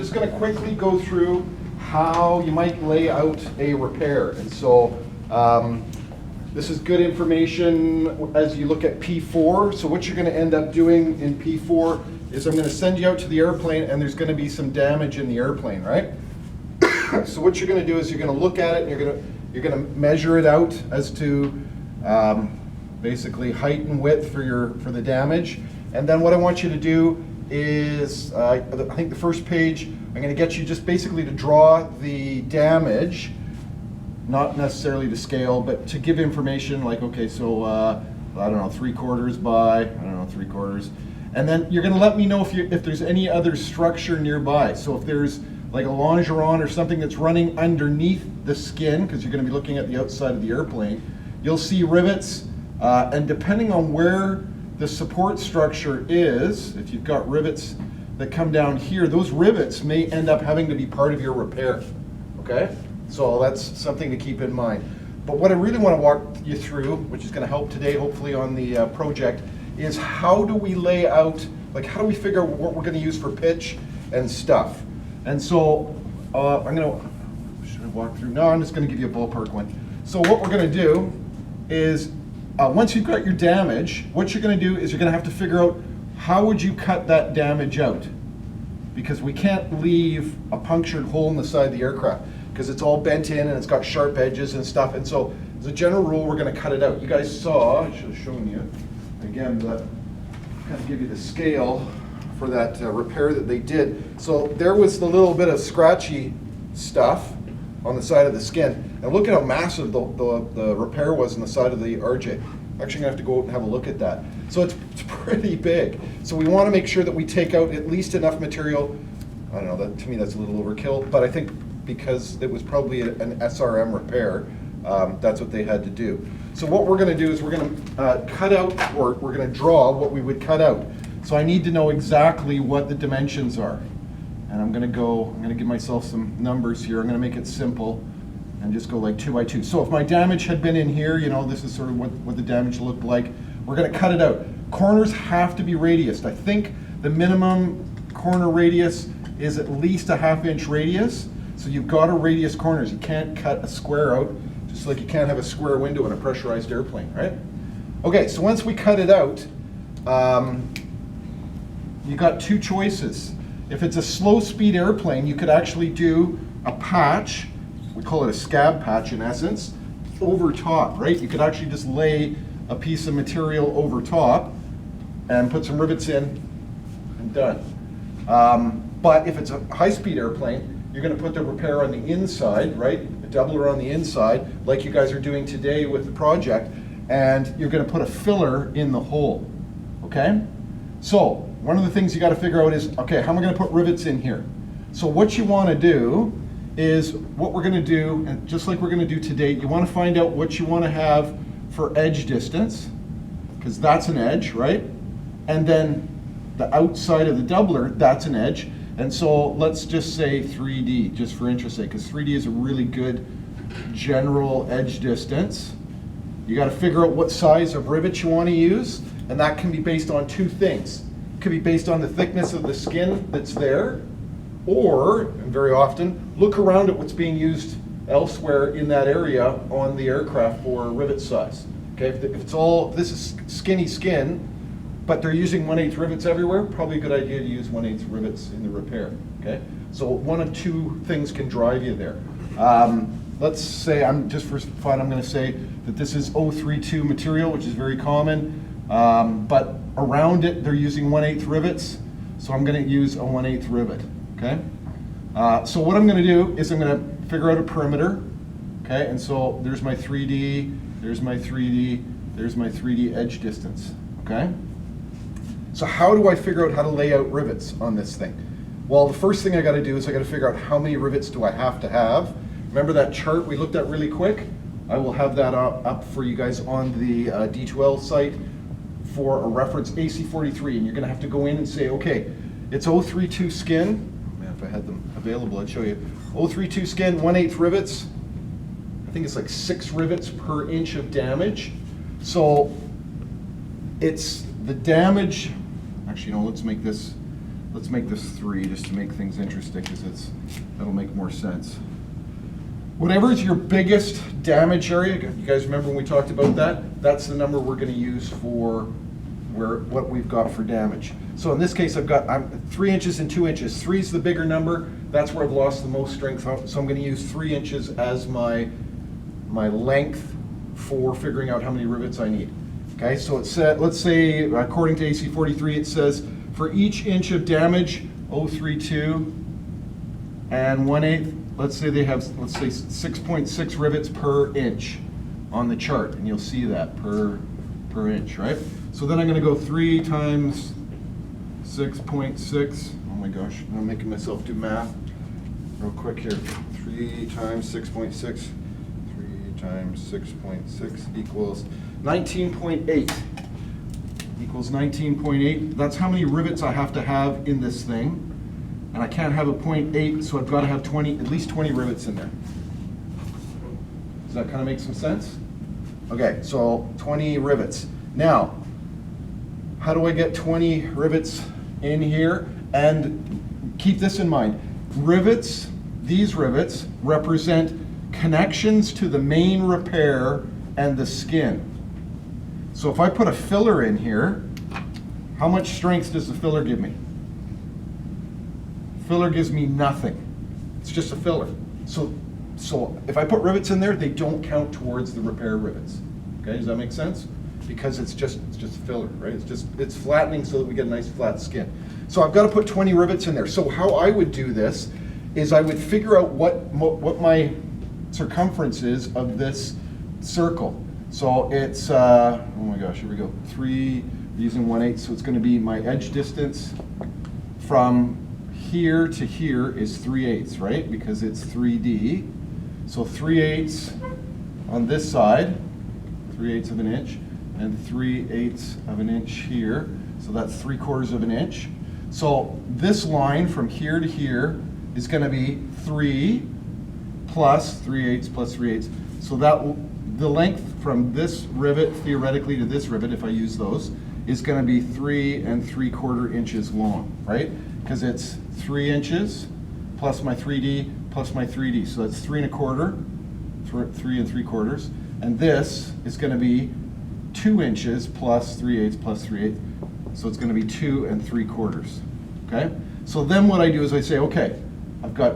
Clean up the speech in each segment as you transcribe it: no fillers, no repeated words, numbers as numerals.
just going to quickly go through how you might lay out a repair. And so this is good information as you look at P4. So what you're going to end up doing in P4 is I'm going to send you out to the airplane, and there's going to be some damage in the airplane, right? So what you're going to do is you're going to look at it, and you're going to measure it out as to basically height and width for the damage. And then what I want you to do is, I think the first page, I'm going to get you just basically to draw the damage, not necessarily to scale, but to give information like, okay, so I don't know, 3/4 by, I don't know, 3/4. And then you're going to let me know if there's any other structure nearby. So if there's like a longeron or something that's running underneath the skin, because you're going to be looking at the outside of the airplane, you'll see rivets, and depending on where the support structure is, if you've got rivets that come down here, those rivets may end up having to be part of your repair, okay? So that's something to keep in mind. But what I really want to walk you through, which is going to help today hopefully on the project, is how do we lay out, like how do we figure out what we're going to use for pitch and stuff. And so should I walk through? No, I'm just going to give you a ballpark one. So what we're going to do is, once you've got your damage, what you're going to do is you're going to have to figure out how would you cut that damage out, because we can't leave a punctured hole in the side of the aircraft because it's all bent in and it's got sharp edges and stuff. And so as a general rule, we're going to cut it out. You guys saw, I should have shown you again, that kind of give you the scale for that repair that they did. So there was the little bit of scratchy stuff on the side of the skin. And look at how massive the repair was on the side of the RJ. I'm actually gonna have to go out and have a look at that. So it's pretty big. So we wanna make sure that we take out at least enough material. I don't know, to me that's a little overkill, but I think because it was probably an SRM repair, that's what they had to do. So what we're gonna do is we're gonna cut out, or we're gonna draw what we would cut out. So I need to know exactly what the dimensions are. And I'm gonna give myself some numbers here. I'm gonna make it simple and just go like 2 by 2. So if my damage had been in here, you know, this is sort of what the damage looked like. We're gonna cut it out. Corners have to be radiused. I think the minimum corner radius is at least a 1/2 inch radius. So you've got to radius corners. You can't cut a square out, just like you can't have a square window in a pressurized airplane, right? Okay, so once we cut it out, you got 2 choices. If it's a slow speed airplane, you could actually do a patch, we call it a scab patch in essence, over top, right? You could actually just lay a piece of material over top and put some rivets in and done. But if it's a high speed airplane, you're gonna put the repair on the inside, right? A doubler on the inside, like you guys are doing today with the project, and you're gonna put a filler in the hole, okay? So, one of the things you got to figure out is, okay, how am I going to put rivets in here? So what you want to do is, what we're going to do, and just like we're going to do today, you want to find out what you want to have for edge distance, because that's an edge, right? And then the outside of the doubler, that's an edge. And so let's just say 3D, just for interest sake, because 3D is a really good general edge distance. You got to figure out what size of rivet you want to use, and that can be based on 2 things. It could be based on the thickness of the skin that's there, or, and very often, look around at what's being used elsewhere in that area on the aircraft for rivet size. Okay, if this is skinny skin, but they're using 1/8 rivets everywhere, probably a good idea to use 1/8 rivets in the repair. Okay, so one of 2 things can drive you there. Let's say, just for fun, I'm going to say that this is 032 material, which is very common, but around it they're using 1/8 rivets, so I'm going to use a 1/8 rivet. Okay, so what I'm going to do is I'm going to figure out a perimeter. Okay, and so there's my 3D, there's my 3D, there's my 3D edge distance. Okay, so how do I figure out how to lay out rivets on this thing? Well, the first thing I got to do is I got to figure out how many rivets do I have to have. Remember that chart we looked at really quick? I will have that up for you guys on the D2L site for a reference AC43, and you're going to have to go in and say, okay, it's 032 skin. Man, if I had them available, I'd show you. 032 skin, 1/8 rivets. I think it's like 6 rivets per inch of damage. So it's the damage. Actually, no. Let's let's make this 3 just to make things interesting, because that'll make more sense. Whatever is your biggest damage area, you guys remember when we talked about that? That's the number we're going to use for what we've got for damage. So in this case, I'm 3 inches and 2 inches. 3 is the bigger number. That's where I've lost the most strength. So I'm going to use 3 inches as my length for figuring out how many rivets I need. Okay, so it said, let's say, according to AC 43, it says for each inch of damage, 0.32 and 1/8. Let's say they have, let's say 6.6 rivets per inch on the chart, and you'll see that per inch, right? So then I'm going to go 3 times 6.6. Oh my gosh, I'm making myself do math real quick here. 3 times 6.6. 3 times 6.6 equals 19.8. Equals 19.8. That's how many rivets I have to have in this thing. And I can't have a 0.8, so I've got to have at least 20 rivets in there. Does that kind of make some sense? Okay, so 20 rivets. Now, how do I get 20 rivets in here? And keep this in mind. Rivets, these rivets, represent connections to the main repair and the skin. So if I put a filler in here, how much strength does the filler give me? Filler gives me nothing. It's just a filler. So if I put rivets in there, they don't count towards the repair rivets. Okay, does that make sense? Because it's just a filler, right? It's flattening so that we get a nice flat skin. So I've got to put 20 rivets in there. So how I would do this is I would figure out what my circumference is of this circle. So it's oh my gosh, here we go. 3 using 1/8, so it's going to be my edge distance from here to here is 3/8, right? Because it's 3D. So 3/8 on this side, 3/8 of an inch, and 3/8 of an inch here. So that's 3/4 of an inch. So this line from here to here is going to be 3 plus 3/8 plus 3/8. So the length from this rivet theoretically to this rivet, if I use those, is going to be 3 3/4 inches long, right? Because it's 3 inches plus my 3D plus my 3D. So that's 3 1/4, 3 3/4. And this is going to be 2 inches plus 3/8 plus 3/8. So it's going to be 2 3/4. Okay? So then what I do is I say, okay, I've got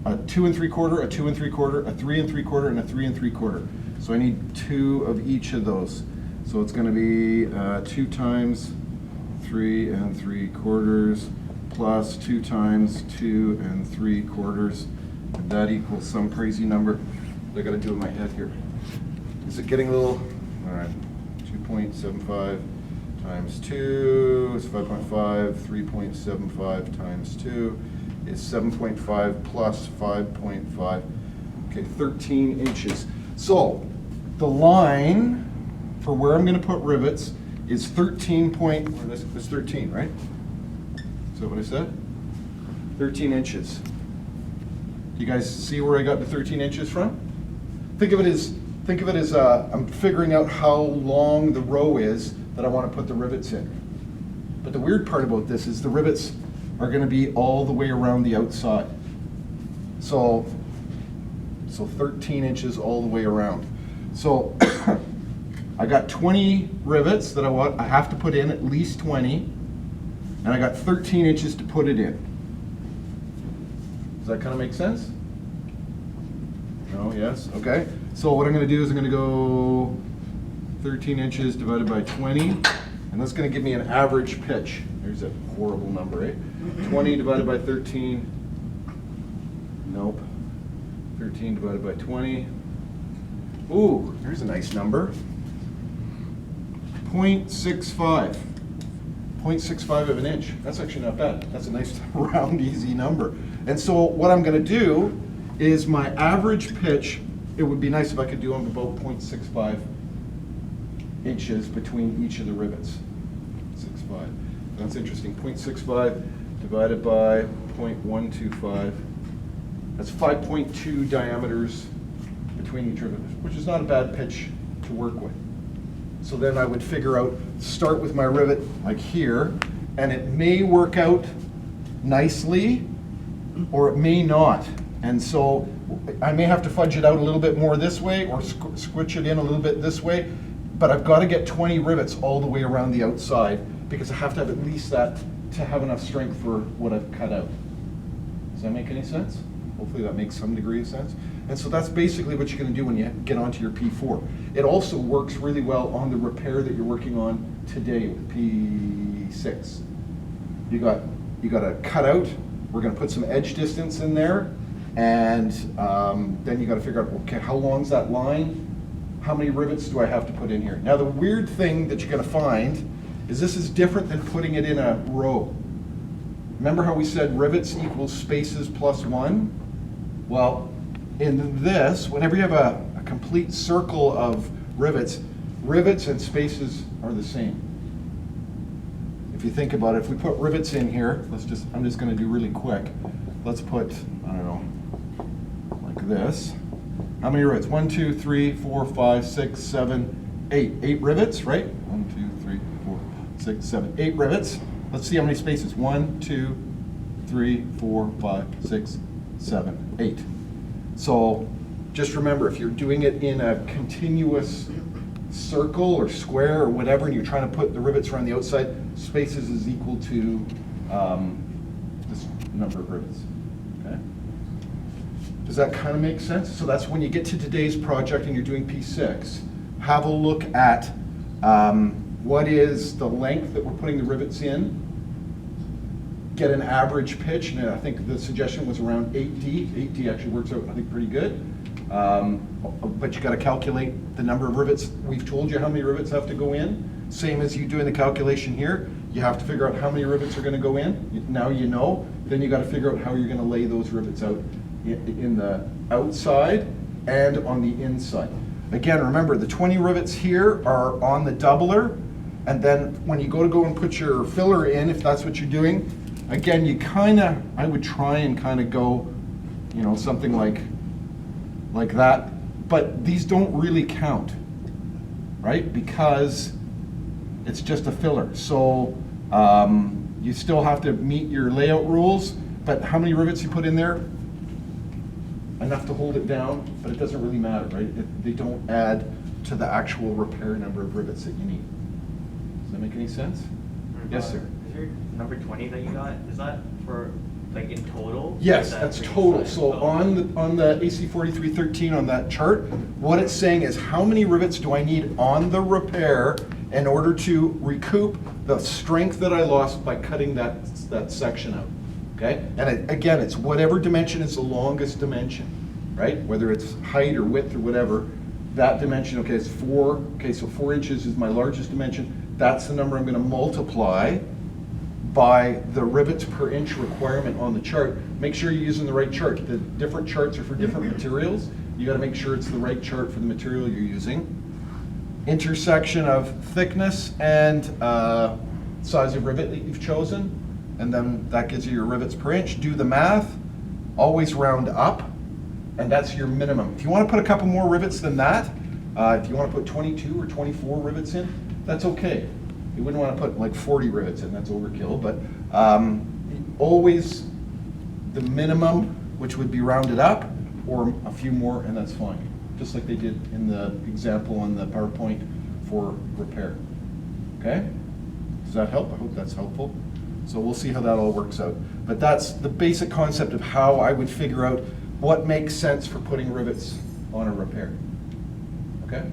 a 2 3/4, a 2 3/4, a 3 3/4, and a 3 3/4. So I need 2 of each of those. So it's going to be 2 times 3 3/4 plus 2 times 2 3/4. And that equals some crazy number that I got to do in my head here. Is it getting a little? All right, 2.75 times 2 is 5.5. 3.75 times 2 is 7.5 plus 5.5. Okay, 13 inches. So the line for where I'm going to put rivets is 13 point. This is 13, right? Is that what I said? 13 inches. Do you guys see where I got the 13 inches from? Think of it as I'm figuring out how long the row is that I want to put the rivets in. But the weird part about this is the rivets are going to be all the way around the outside. So 13 inches all the way around. So I got 20 rivets that I have to put in, at least 20, and I got 13 inches to put it in. Does that kind of make sense? No, yes, okay. So what I'm going to do is I'm going to go 13 inches divided by 20, and that's going to give me an average pitch. There's a horrible number, eh? 20 divided by 13, nope. 13 divided by 20. Ooh, there's a nice number. 0.65. 0.65 of an inch. That's actually not bad. That's a nice round, easy number. And so what I'm going to do is my average pitch, it would be nice if I could do them about 0.65 inches between each of the rivets. 0.65. That's interesting. 0.65 divided by 0.125. That's 5.2 diameters between each rivet, which is not a bad pitch to work with. So then I would figure out, start with my rivet like here, and it may work out nicely, or it may not. And so I may have to fudge it out a little bit more this way, or squitch it in a little bit this way, but I've got to get 20 rivets all the way around the outside, because I have to have at least that to have enough strength for what I've cut out. Does that make any sense? Hopefully that makes some degree of sense. And so that's basically what you're going to do when you get onto your P4. It also works really well on the repair that you're working on today with P6. You got a cutout. We're going to put some edge distance in there, and then you got to figure out, okay, how long's that line? How many rivets do I have to put in here? Now the weird thing that you're going to find is this is different than putting it in a row. Remember how we said rivets equals spaces plus 1? Well, in this, whenever you have a complete circle of rivets, rivets and spaces are the same. If you think about it, if we put rivets in here, I'm just going to do really quick. Let's put, I don't know, like this. How many rivets? 1, 2, 3, 4, 5, 6, 7, 8. 8 rivets, right? 1, 2, 3, 4, 6, 7, 8 rivets. Let's see how many spaces. 1, 2, 3, 4, 5, 6, 7, 8. So just remember, if you're doing it in a continuous circle or square or whatever, and you're trying to put the rivets around the outside, spaces is equal to this number of rivets. Okay? Does that kind of make sense? So that's when you get to today's project and you're doing P6, have a look at what is the length that we're putting the rivets in, get an average pitch, and I think the suggestion was around 8D. 8D actually works out, I think, pretty good. But you got to calculate the number of rivets. We've told you how many rivets have to go in. Same as you doing the calculation here. You have to figure out how many rivets are going to go in. Now you know. Then you got to figure out how you're going to lay those rivets out in the outside and on the inside. Again, remember the 20 rivets here are on the doubler, and then when you go and put your filler in, if that's what you're doing, again, you I would try and kind of go, something like that, but these don't really count, right? Because it's just a filler. So you still have to meet your layout rules, but how many rivets you put in there? Enough to hold it down, but it doesn't really matter, right? They don't add to the actual repair number of rivets that you need. Does that make any sense? Yes, sir. Is your number 20 that you got, is that for like in total? Yes, that's total. So on the AC 4313 on that chart, what it's saying is how many rivets do I need on the repair in order to recoup the strength that I lost by cutting that section out. Okay, and again, it's whatever dimension is the longest dimension, right? Whether it's height or width or whatever, that dimension, okay, it's 4. Okay, so 4 inches is my largest dimension. That's the number I'm going to multiply by the rivets per inch requirement on the chart. Make sure you're using the right chart. The different charts are for different materials. You got to make sure it's the right chart for the material you're using. Intersection of thickness and size of rivet that you've chosen. And then that gives you your rivets per inch. Do the math, always round up, and that's your minimum. If you want to put a couple more rivets than that, if you want to put 22 or 24 rivets in, that's okay. You wouldn't want to put like 40 rivets in, that's overkill, but always the minimum, which would be rounded up, or a few more, and that's fine. Just like they did in the example on the PowerPoint for repair. Okay? Does that help? I hope that's helpful. So we'll see how that all works out. But that's the basic concept of how I would figure out what makes sense for putting rivets on a repair. Okay?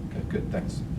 Okay, good, thanks.